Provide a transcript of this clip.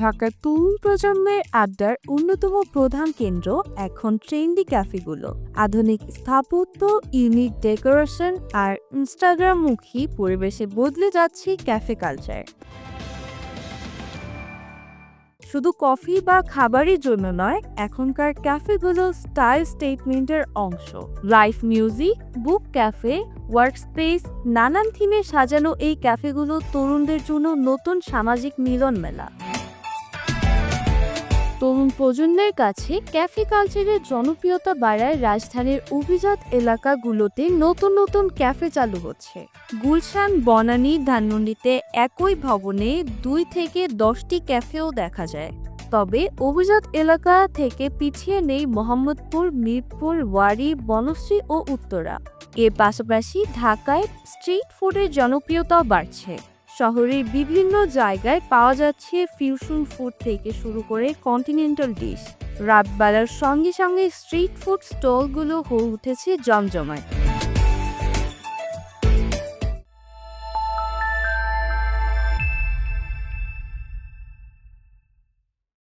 ঢাকার তরুণ প্রজন্মের আড্ডার অন্যতম প্রধান কেন্দ্র এখন ট্রেন্ডি ক্যাফেগুলো। আধুনিক স্থাপত্য, ইউনিক ডেকোরেশন আর ইনস্টাগ্রামমুখী পরিবেশে বদলে যাচ্ছে ক্যাফে কালচার। শুধু কফি বা খাবারের জন্য নয়, এখনকার ক্যাফেগুলো স্টাইল স্টেটমেন্টের অংশ। লাইভ মিউজিক, বুক ক্যাফে, ওয়ার্কস্পেস, নানান থিমে সাজানো এই ক্যাফেগুলো তরুণদের জন্য নতুন সামাজিক মিলন মেলা। তরুণ প্রজন্মের কাছে ক্যাফে কালচারের জনপ্রিয়তা বাড়ায় রাজধানীর অভিজাত এলাকাগুলোতে নতুন নতুন ক্যাফে চালু হচ্ছে। গুলশান, বনানী, ধানমন্ডিতে একই ভবনে 2 থেকে 10টি ক্যাফেও দেখা যায়। তবে অভিজাত এলাকা থেকে পিছিয়ে নেই মোহাম্মদপুর, মিরপুর, ওয়ারী, বনশ্রী ও উত্তরা। এর পাশাপাশি ঢাকায় স্ট্রিট ফুডের জনপ্রিয়তাও বাড়ছে। শহরের বিভিন্ন জায়গায় পাওয়া যাচ্ছে ফিউশন ফুড থেকে শুরু করে কন্টিনেন্টাল ডিশ। রাত বাড়ার সঙ্গে সঙ্গে স্ট্রিট ফুড স্টলগুলো হয়ে উঠেছে জমজমাট।